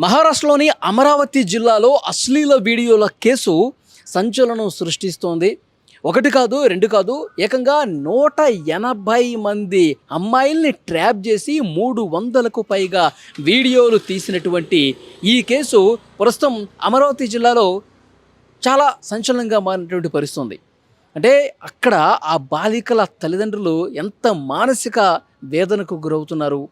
మహారాష్ట్రలోని అమరావతి జిల్లాలో అశ్లీల వీడియోల కేసు సంచలనం సృష్టిస్తోంది. ఒకటి కాదు, రెండు కాదు, ఏకంగా 180 మంది అమ్మాయిల్ని ట్రాప్ చేసి 300కు పైగా వీడియోలు తీసినటువంటి ఈ కేసు ప్రస్తుతం అమరావతి జిల్లాలో చాలా సంచలనంగా మారినటువంటి పరిస్థితి. అంటే అక్కడ ఆ బాలికల తల్లిదండ్రులు ఎంత మానసిక వేదనకు గురవుతున్నారు.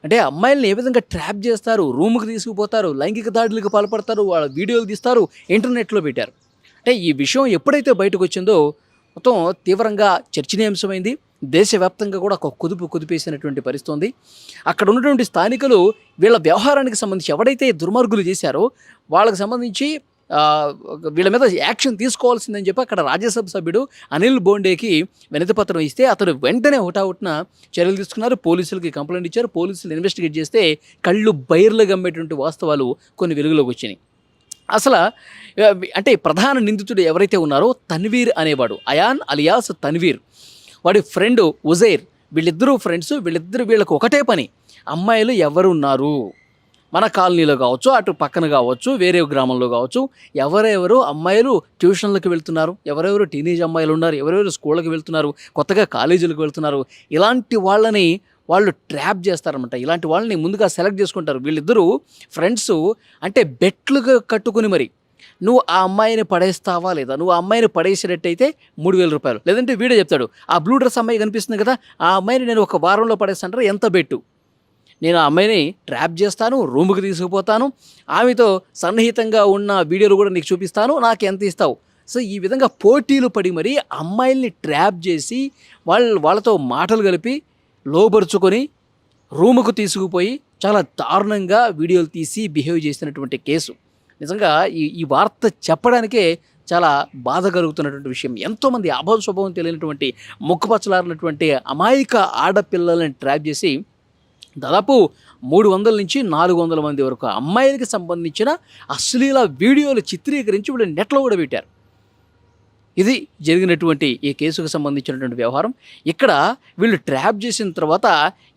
అంటే అమ్మాయిల్ని ఏ విధంగా ట్రాప్ చేస్తారు, రూమ్కి తీసుకుపోతారు, లైంగిక దాడులకు పాల్పడతారు, వాళ్ళ వీడియోలు తీస్తారు, ఇంటర్నెట్లో పెట్టారు. అంటే ఈ విషయం ఎప్పుడైతే బయటకు వచ్చిందో మొత్తం తీవ్రంగా చర్చనీయాంశమైంది. దేశవ్యాప్తంగా కూడా ఒక కుదిపేసినటువంటి పరిస్థితి ఉంది. అక్కడ ఉన్నటువంటి స్థానికులు వీళ్ళ వ్యవహారానికి సంబంధించి ఎవడైతే దుర్మార్గులు చేశారో వాళ్ళకి సంబంధించి వీళ్ళ మీద యాక్షన్ తీసుకోవాల్సిందని చెప్పి అక్కడ రాజ్యసభ సభ్యుడు అనిల్ బోండేకి వినతిపత్రం ఇస్తే అతను వెంటనే హుటాహుటిన చర్యలు తీసుకున్నారు. పోలీసులకి కంప్లైంట్ ఇచ్చారు. పోలీసులు ఇన్వెస్టిగేట్ చేస్తే కళ్ళు బైర్లు గమ్మేటువంటి వాస్తవాలు కొన్ని వెలుగులోకి వచ్చినాయి. అసలు అంటే ప్రధాన నిందితుడు ఎవరైతే ఉన్నారో తన్వీర్ అనేవాడు, అయాన్ అలియాస్ తన్వీర్, వాడి ఫ్రెండ్ ఉజైర్, వీళ్ళిద్దరూ ఫ్రెండ్స్. వీళ్ళకు ఒకటే పని, అమ్మాయిలు ఎవరు ఉన్నారు మన కాలనీలో కావచ్చు, అటు పక్కన కావచ్చు, వేరే గ్రామంలో కావచ్చు, ఎవరెవరు అమ్మాయిలు ట్యూషన్లకు వెళ్తున్నారు, ఎవరెవరు టీనేజ్ అమ్మాయిలు ఉన్నారు, ఎవరెవరు స్కూళ్ళకి వెళ్తున్నారు, కొత్తగా కాలేజీలకు వెళ్తున్నారు, ఇలాంటి వాళ్ళని వాళ్ళు ట్రాప్ చేస్తారన్నమాట. ఇలాంటి వాళ్ళని ముందుగా సెలెక్ట్ చేసుకుంటారు. వీళ్ళిద్దరూ ఫ్రెండ్స్ అంటే బెట్లుగా కట్టుకుని మరి నువ్వు ఆ అమ్మాయిని పడేస్తావా లేదా, నువ్వు ఆ అమ్మాయిని పడేసేటట్టయితే 3000 రూపాయలు, లేదంటే వీడే చెప్తాడు ఆ బ్లూ డ్రెస్ అమ్మాయి కనిపిస్తుంది కదా ఆ అమ్మాయిని నేను ఒక వారంలో పడేస్తాంటారా, ఎంత బెట్టు, నేను ఆ అమ్మాయిని ట్రాప్ చేస్తాను, రూమ్కి తీసుకుపోతాను, ఆమెతో సన్నిహితంగా ఉన్న వీడియోలు కూడా నీకు చూపిస్తాను, నాకు ఎంత ఇస్తావు. సో ఈ విధంగా పోటీలు పడి మరి అమ్మాయిల్ని ట్రాప్ చేసి వాళ్ళతో మాటలు కలిపి లోబరుచుకొని రూముకు తీసుకుపోయి చాలా దారుణంగా వీడియోలు తీసి బిహేవ్ చేసినటువంటి కేసు. నిజంగా ఈ వార్త చెప్పడానికే చాలా బాధ కలుగుతున్నటువంటి విషయం. ఎంతోమంది అభావ స్వభావం తెలియనటువంటి ముక్కుపచ్చలారినటువంటి అమాయక ఆడపిల్లలని ట్రాప్ చేసి దాదాపు 300 నుంచి 400 మంది వరకు అమ్మాయిలకి సంబంధించిన అశ్లీల వీడియోలు చిత్రీకరించి వీళ్ళు నెట్లో కూడా పెట్టారు. ఇది జరిగినటువంటి ఈ కేసుకు సంబంధించినటువంటి వ్యవహారం. ఇక్కడ వీళ్ళు ట్రాప్ చేసిన తర్వాత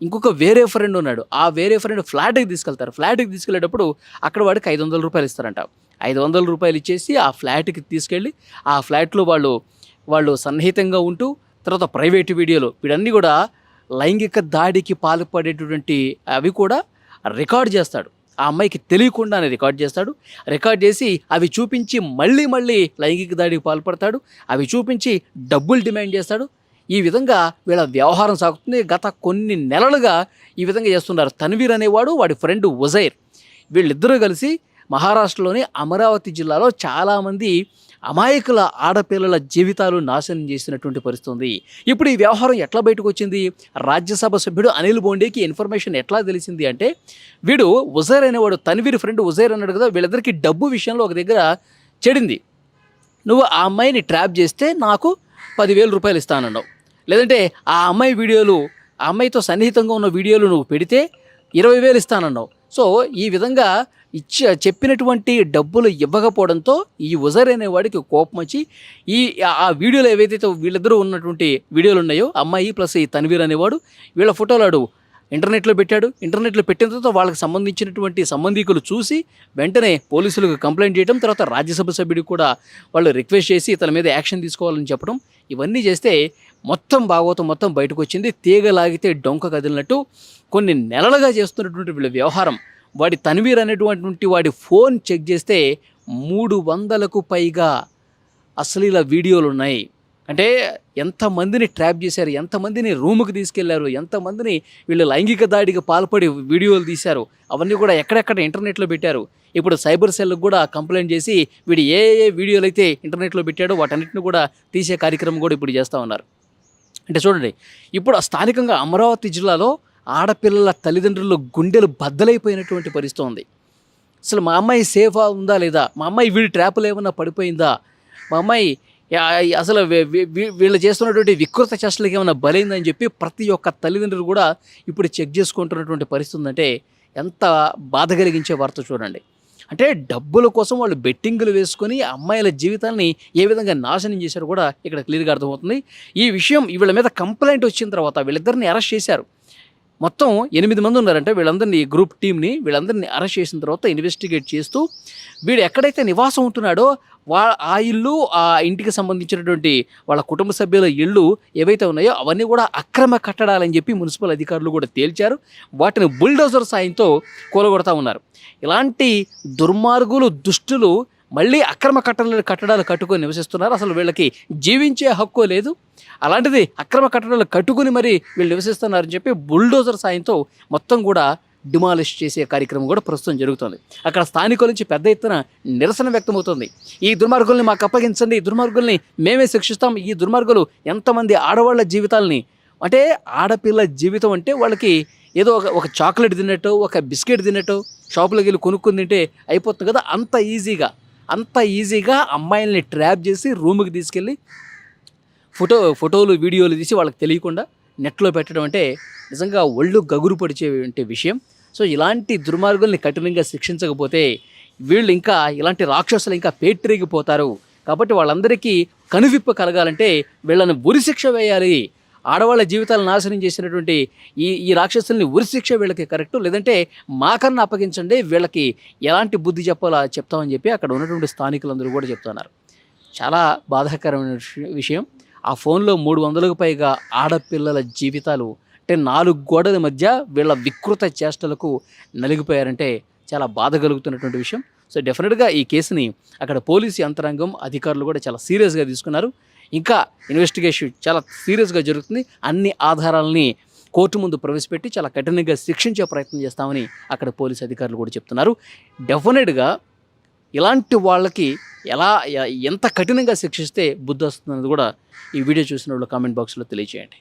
ఇంకొక వేరే ఫ్రెండ్ ఉన్నాడు. ఆ వేరే ఫ్రెండ్ ఫ్లాట్కి తీసుకెళ్తారు. ఫ్లాట్కి తీసుకెళ్ళేటప్పుడు అక్కడ వాడికి 500 రూపాయలు ఇస్తారంట. 500 రూపాయలు ఇచ్చేసి ఆ ఫ్లాట్కి తీసుకెళ్ళి ఆ ఫ్లాట్లో వాళ్ళు సన్నిహితంగా ఉంటూ తర్వాత ప్రైవేటు వీడియోలు వీడన్నీ కూడా లైంగిక దాడికి పాల్పడేటువంటి అవి కూడా రికార్డ్ చేస్తాడు. ఆ అమ్మాయికి తెలియకుండానే రికార్డ్ చేస్తాడు. రికార్డ్ చేసి అవి చూపించి మళ్ళీ లైంగిక దాడికి పాల్పడతాడు. అవి చూపించి డబ్బులు డిమాండ్ చేస్తాడు. ఈ విధంగా వీళ్ళ వ్యవహారం సాగుతుంది. గత కొన్ని నెలలుగా ఈ విధంగా చేస్తున్నారు. తన్వీర్ అనేవాడు, వాడి ఫ్రెండ్ ఉజైర్, వీళ్ళిద్దరూ కలిసి మహారాష్ట్రలోని అమరావతి జిల్లాలో చాలామంది అమాయకుల ఆడపిల్లల జీవితాలు నాశనం చేసినటువంటి పరిస్థితి ఉంది. ఇప్పుడు ఈ వ్యవహారం ఎట్లా బయటకు వచ్చింది? రాజ్యసభ సభ్యుడు అనిల్ బోండేకి ఇన్ఫర్మేషన్ ఎట్లా తెలిసింది అంటే, వీడు ఉజైర్ అనేవాడు, తన్వీర్ ఫ్రెండ్ ఉజైర్ అన్నాడు కదా, వీళ్ళిద్దరికి డబ్బు విషయంలో ఒక దగ్గర చెడింది. నువ్వు ఆ అమ్మాయిని ట్రాప్ చేస్తే నాకు 10,000 రూపాయలు ఇస్తానన్నావు, లేదంటే ఆ అమ్మాయి వీడియోలు, ఆ అమ్మాయితో సన్నిహితంగా ఉన్న వీడియోలు నువ్వు పెడితే 20,000 ఇస్తానన్నావు. సో ఈ విధంగా చెప్పినటువంటి డబ్బులు ఇవ్వకపోవడంతో ఈ ఉజైర్ అనేవాడికి కోపం వచ్చి ఆ వీడియోలు ఏవైతే వీళ్ళిద్దరూ ఉన్నటువంటి వీడియోలు ఉన్నాయో, అమ్మాయి ప్లస్ ఈ తన్వీర్ అనేవాడు, వీళ్ళ ఫోటోలాడు ఇంటర్నెట్లో పెట్టాడు. ఇంటర్నెట్లో పెట్టిన తర్వాత వాళ్ళకి సంబంధించినటువంటి సంబంధికులు చూసి వెంటనే పోలీసులకు కంప్లైంట్ చేయడం, తర్వాత రాజ్యసభ సభ్యుడికి కూడా వాళ్ళు రిక్వెస్ట్ చేసి ఇతని మీద యాక్షన్ తీసుకోవాలని చెప్పడం, ఇవన్నీ చేస్తే మొత్తం భాగవతం మొత్తం బయటకు వచ్చింది. తీగలాగితే డొంక కదిలినట్టు కొన్ని నెలలుగా చేస్తున్నటువంటి వీళ్ళ వ్యవహారం. వాడి తన్వీర్ అనేటువంటి వాడి ఫోన్ చెక్ చేస్తే 300కు పైగా అశ్లీల వీడియోలు ఉన్నాయి. అంటే ఎంతమందిని ట్రాప్ చేశారు, ఎంతమందిని రూముకి తీసుకెళ్లారు, ఎంతమందిని వీళ్ళు లైంగిక దాడికి పాల్పడి వీడియోలు తీశారు, అవన్నీ కూడా ఎక్కడెక్కడ ఇంటర్నెట్లో పెట్టారు. ఇప్పుడు సైబర్ సెల్కి కూడా కంప్లైంట్ చేసి వీడు ఏ వీడియోలు అయితే ఇంటర్నెట్లో పెట్టాడో వాటన్నిటిని కూడా తీసే కార్యక్రమం కూడా ఇప్పుడు చేస్తూ ఉన్నారు. అంటే చూడండి, ఇప్పుడు స్థానికంగా అమరావతి జిల్లాలో ఆడపిల్లల తల్లిదండ్రులు గుండెలు బద్దలైపోయినటువంటి పరిస్థితి ఉంది. అసలు మా అమ్మాయి సేఫా ఉందా లేదా, మా అమ్మాయి వీడి ట్రాపులు ఏమన్నా పడిపోయిందా, మా అమ్మాయి అసలు వీళ్ళు చేస్తున్నటువంటి వికృత చేష్టలకి ఏమైనా బలైందని చెప్పి ప్రతి ఒక్క తల్లిదండ్రులు కూడా ఇప్పుడు చెక్ చేసుకుంటున్నటువంటి పరిస్థితి ఉందంటే ఎంత బాధ కలిగించే వార్త చూడండి. అంటే డబ్బుల కోసం వాళ్ళు బెట్టింగులు వేసుకొని అమ్మాయిల జీవితాన్ని ఏ విధంగా నాశనం చేశారో కూడా ఇక్కడ క్లియర్గా అర్థమవుతుంది. ఈ విషయం వీళ్ళ మీద కంప్లైంట్ వచ్చిన తర్వాత వీళ్ళిద్దరిని అరెస్ట్ చేశారు. మొత్తం 8 మంది ఉన్నారంటే వీళ్ళందరినీ గ్రూప్ టీమ్ని వీళ్ళందరినీ అరెస్ట్ చేసిన తర్వాత ఇన్వెస్టిగేట్ చేస్తూ వీడు ఎక్కడైతే నివాసం ఉంటున్నాడో ఆ ఇల్లు ఆ ఇంటికి సంబంధించినటువంటి వాళ్ళ కుటుంబ సభ్యుల ఇళ్ళు ఏవైతే ఉన్నాయో అవన్నీ కూడా అక్రమ కట్టడాలని చెప్పి మున్సిపల్ అధికారులు కూడా తేల్చారు. వాటిని బుల్డోజర్ సాయంతో కూలగొడతా ఉన్నారు. ఇలాంటి దుర్మార్గులు దుష్టులు మళ్ళీ అక్రమ కట్టడాలు కట్టుకొని నివసిస్తున్నారు. అసలు వీళ్ళకి జీవించే హక్కు లేదు, అలాంటిది అక్రమ కట్టడాలు కట్టుకుని మరి వీళ్ళు నివసిస్తున్నారని చెప్పి బుల్డోజర్ సాయంతో మొత్తం కూడా డిమాలిష్ చేసే కార్యక్రమం కూడా ప్రస్తుతం జరుగుతుంది. అక్కడ స్థానికుల నుంచి పెద్ద ఎత్తున నిరసన వ్యక్తమవుతుంది. ఈ దుర్మార్గుల్ని మాకు అప్పగించండి, ఈ దుర్మార్గుల్ని మేమే శిక్షిస్తాం, ఈ దుర్మార్గులు ఎంతమంది ఆడవాళ్ళ జీవితాలని, అంటే ఆడపిల్ల జీవితం అంటే వాళ్ళకి ఏదో ఒక చాక్లెట్ తిన్నట్టు ఒక బిస్కెట్ తిన్నట్టు షాపులోకి వెళ్ళి కొనుక్కుని తింటే అయిపోతుంది కదా, అంత ఈజీగా అమ్మాయిల్ని ట్రాప్ చేసి రూమ్కి తీసుకెళ్ళి ఫోటోలు వీడియోలు తీసి వాళ్ళకి తెలియకుండా నెట్లో పెట్టడం అంటే నిజంగా ఒళ్ళు గగురు పడిచేటువంటి విషయం. సో ఇలాంటి దుర్మార్గుల్ని కఠినంగా శిక్షించకపోతే వీళ్ళు ఇంకా ఇలాంటి రాక్షసులు ఇంకా పేట్రేగిపోతారు. కాబట్టి వాళ్ళందరికీ కనువిప్పు కలగాలంటే వీళ్ళని ఉరిశిక్ష వేయాలి. ఆడవాళ్ళ జీవితాలు నాశనం చేసినటువంటి ఈ రాక్షసుల్ని ఉరిశిక్ష వీళ్ళకి కరెక్ట్, లేదంటే మాకన్నా అప్పగించండి, వీళ్ళకి ఎలాంటి బుద్ధి చెప్పాలో చెప్తామని చెప్పి అక్కడ ఉన్నటువంటి స్థానికులందరూ కూడా చెప్తున్నారు. చాలా బాధాకరమైన విషయం. ఆ ఫోన్లో 300కు పైగా ఆడపిల్లల జీవితాలు అంటే 4 గోడల మధ్య వీళ్ళ వికృత చేష్టలకు నలిగిపోయారంటే చాలా బాధ కలుగుతున్నటువంటి విషయం. సో డెఫినెట్గా ఈ కేసుని అక్కడ పోలీసు యంత్రాంగం అధికారులు కూడా చాలా సీరియస్గా తీసుకున్నారు. ఇంకా ఇన్వెస్టిగేషన్ చాలా సీరియస్గా జరుగుతుంది. అన్ని ఆధారాలని కోర్టు ముందు ప్రవేశపెట్టి చాలా కఠినంగా శిక్షించే ప్రయత్నం చేస్తామని అక్కడ పోలీసు అధికారులు కూడా చెప్తున్నారు. డెఫినెట్గా ఇలాంటి వాళ్ళకి ఎంత కఠినంగా శిక్షిస్తే బుద్ధి వస్తుందన్నది కూడా ఈ వీడియో చూసిన వాళ్ళు కామెంట్ బాక్స్లో తెలియజేయండి.